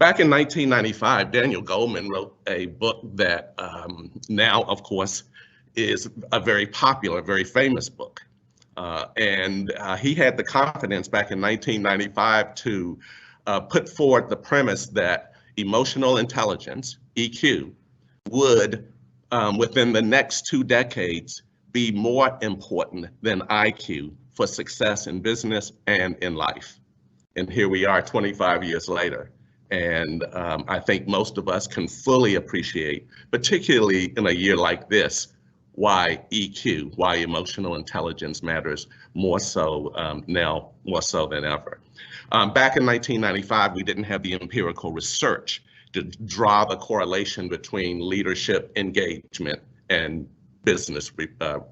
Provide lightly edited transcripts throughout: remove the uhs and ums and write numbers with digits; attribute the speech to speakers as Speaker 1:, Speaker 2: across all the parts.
Speaker 1: Back in 1995, Daniel Goleman wrote a book that now, of course, is a very popular, very famous book. And he had the confidence back in 1995 to put forward the premise that emotional intelligence, EQ, would, within the next 2 decades, be more important than IQ for success in business and in life. And here we are 25 years later. And I think most of us can fully appreciate, particularly in a year like this, why EQ, why emotional intelligence matters more so now, more so than ever. Back in 1995, we didn't have the empirical research to draw the correlation between leadership engagement and business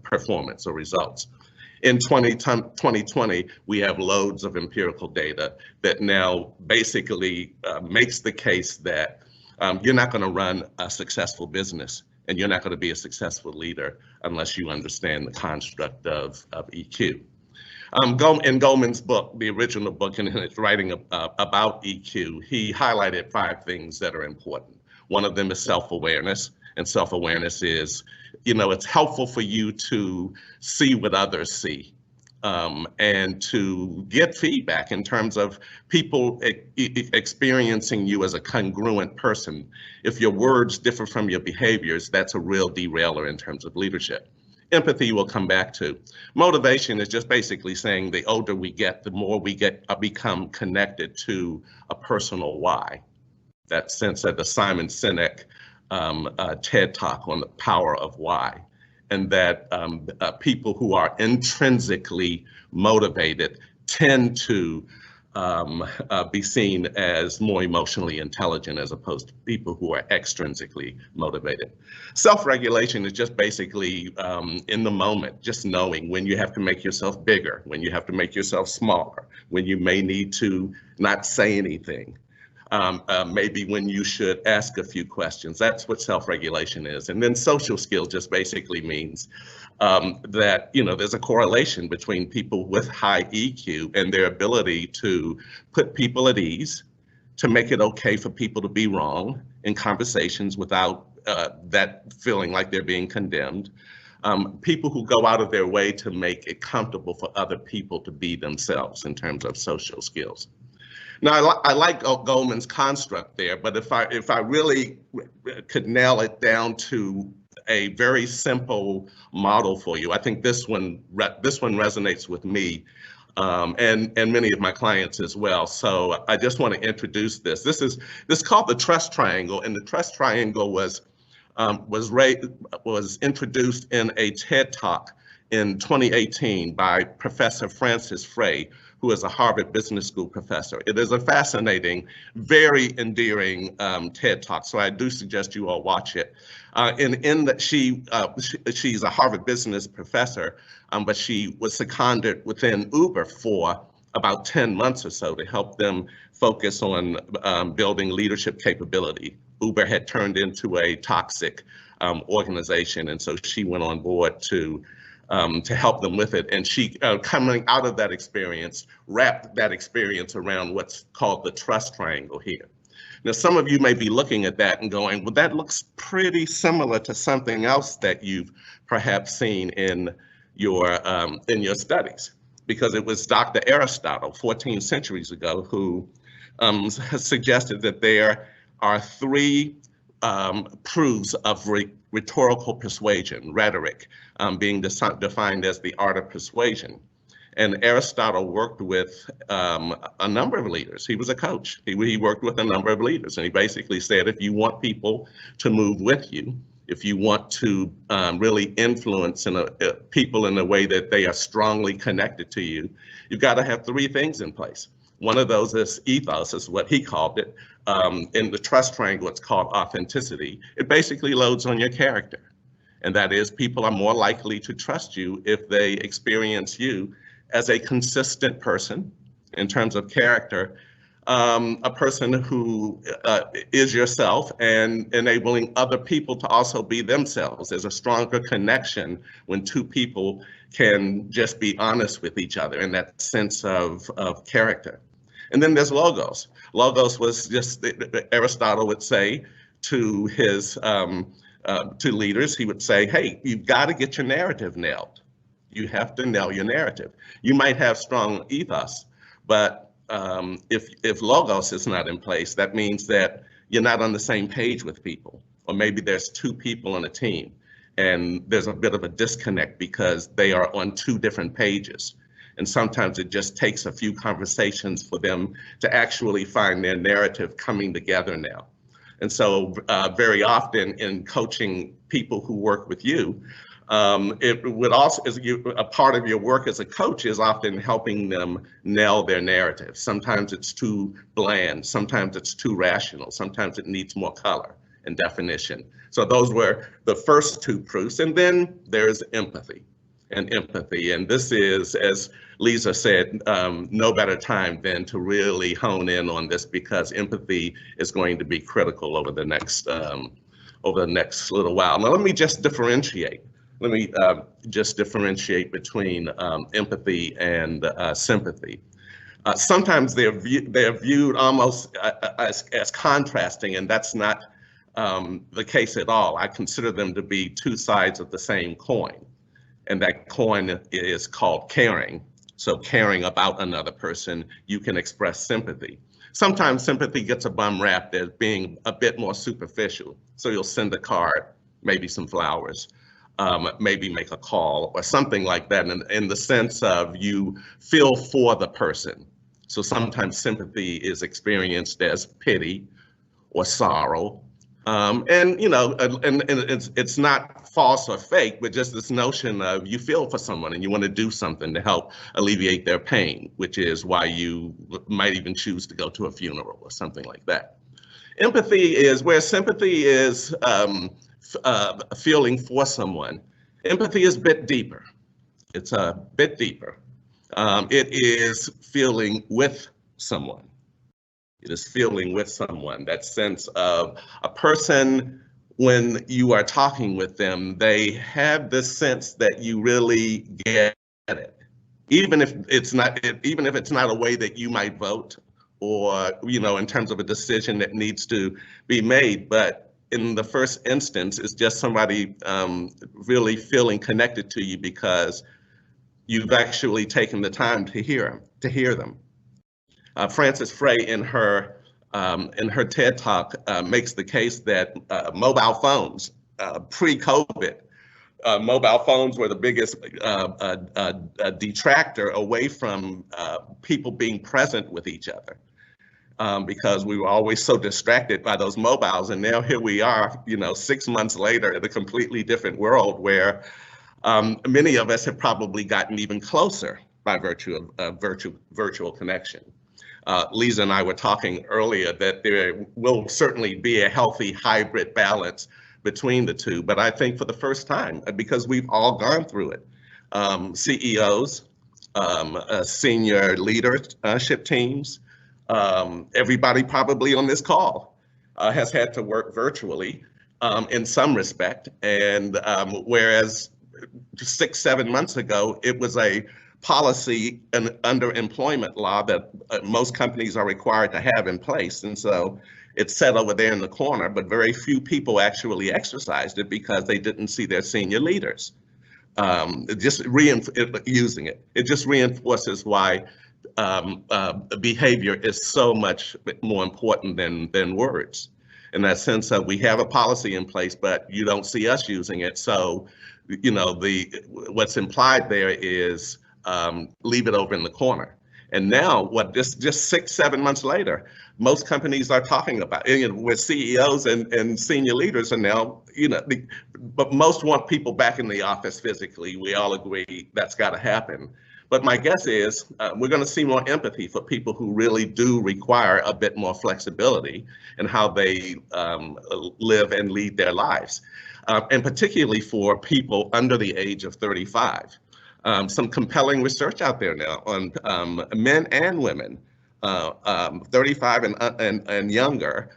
Speaker 1: performance or results. In 2020, we have loads of empirical data that now basically makes the case that you're not going to run a successful business and you're not going to be a successful leader unless you understand the construct of EQ. In Goleman's book, the original book, in his writing about EQ, he highlighted 5 things that are important. One of them is self-awareness, and self-awareness is, it's helpful for you to see what others see, and to get feedback in terms of people experiencing you as a congruent person. If your words differ from your behaviors, that's a real derailer in terms of leadership. Empathy we'll come back to. Motivation is just basically saying the older we get, the more we become connected to a personal why. That sense of the Simon Sinek TED Talk on the power of why, and that people who are intrinsically motivated tend to be seen as more emotionally intelligent as opposed to people who are extrinsically motivated. Self-regulation is just basically in the moment, just knowing when you have to make yourself bigger, when you have to make yourself smaller, when you may need to not say anything. Maybe when you should ask a few questions. That's what self-regulation is. And then social skills just basically means that, there's a correlation between people with high EQ and their ability to put people at ease, to make it okay for people to be wrong in conversations without that feeling like they're being condemned. People who go out of their way to make it comfortable for other people to be themselves in terms of social skills. Now, I like Goleman's construct there, but if I really could nail it down to a very simple model for you, I think this one resonates with me and many of my clients as well. So I just want to introduce this. This is called the trust triangle, and the trust triangle was introduced in a TED Talk in 2018 by Professor Francis Frey, who is a Harvard Business School professor. It is a fascinating, very endearing TED Talk, so I do suggest you all watch it. She's a Harvard business professor, but she was seconded within Uber for about 10 months or so to help them focus on building leadership capability. Uber had turned into a toxic organization, and so she went on board to help them with it. And she, coming out of that experience, wrapped that experience around what's called the trust triangle here. Now, some of you may be looking at that and going, well, that looks pretty similar to something else that you've perhaps seen in your studies, because it was Dr. Aristotle 14 centuries ago who suggested that there are 3 proofs of rhetorical persuasion, rhetoric, being defined as the art of persuasion. And Aristotle worked with a number of leaders. He was a coach. He worked with a number of leaders, and he basically said, if you want people to move with you, if you want to really influence people in a way that they are strongly connected to you, you've got to have 3 things in place. One of those is ethos, is what he called it. In the trust triangle, it's called authenticity. It basically loads on your character. And that is, people are more likely to trust you if they experience you as a consistent person in terms of character, a person who is yourself and enabling other people to also be themselves. There's a stronger connection when 2 people can just be honest with each other in that sense of character. And then there's logos. Logos was just, Aristotle would say to his to leaders, he would say, hey, you've got to get your narrative nailed. You have to nail your narrative. You might have strong ethos, but if logos is not in place, that means that you're not on the same page with people, or maybe there's two people on a team, and there's a bit of a disconnect because they are on two different pages. And sometimes it just takes a few conversations for them to actually find their narrative coming together now. And so very often in coaching people who work with you, it would also, a part of your work as a coach is often helping them nail their narrative. Sometimes it's too bland, sometimes it's too rational, sometimes it needs more color and definition. So those were the first two proofs. And then there's empathy. And this is, as Lisa said, no better time than to really hone in on this, because empathy is going to be critical over the next little while. Now, let me just differentiate. Let me just differentiate between empathy and sympathy. Sometimes they're viewed almost as contrasting, and that's not the case at all. I consider them to be two sides of the same coin. And that coin is called caring. So caring about another person, you can express sympathy. Sometimes sympathy gets a bum rap as being a bit more superficial. So you'll send a card, maybe some flowers, maybe make a call or something like that, in the sense of you feel for the person. So sometimes sympathy is experienced as pity or sorrow. And it's not false or fake, but just this notion of you feel for someone and you want to do something to help alleviate their pain, which is why you might even choose to go to a funeral or something like that. Empathy is where sympathy is feeling for someone. Empathy is a bit deeper. It's a bit deeper. It is feeling with someone. It is feeling with someone, that sense of a person, when you are talking with them, they have this sense that you really get it. Even if it's not a way that you might vote, or, in terms of a decision that needs to be made. But in the first instance, it's just somebody really feeling connected to you because you've actually taken the time to hear them. Frances Frey, in her TED Talk, makes the case that mobile phones, pre-COVID, mobile phones were the biggest detractor away from people being present with each other, because we were always so distracted by those mobiles. And now here we are, 6 months later, in a completely different world where many of us have probably gotten even closer by virtue of virtual connection. Lisa and I were talking earlier that there will certainly be a healthy hybrid balance between the two, but I think for the first time, because we've all gone through it, CEOs, senior leadership teams, everybody probably on this call has had to work virtually in some respect, and whereas 6-7 months ago, it was a policy and under employment law that most companies are required to have in place. And so it's set over there in the corner, but very few people actually exercised it because they didn't see their senior leaders using it. It just reinforces why behavior is so much more important than words. In that sense of, we have a policy in place, but you don't see us using it. So, what's implied there is leave it over in the corner. And now, just 6-7 months later, most companies are talking about, with CEOs and senior leaders are now, but most want people back in the office physically. We all agree that's got to happen. But my guess is we're going to see more empathy for people who really do require a bit more flexibility in how they live and lead their lives, and particularly for people under the age of 35. Some compelling research out there now on men and women, 35 and younger.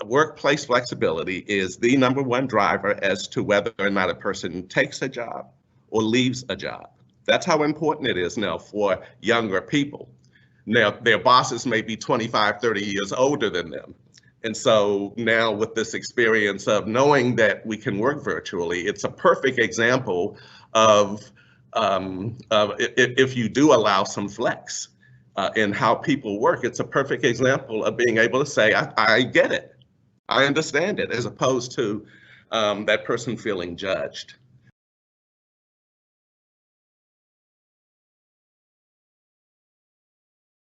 Speaker 1: Workplace flexibility is the number one driver as to whether or not a person takes a job or leaves a job. That's how important it is now for younger people. Now, their bosses may be 25, 30 years older than them. And so now with this experience of knowing that we can work virtually, it's a perfect example of if you do allow some flex in how people work, it's a perfect example of being able to say, I get it, I understand it, as opposed to that person feeling judged.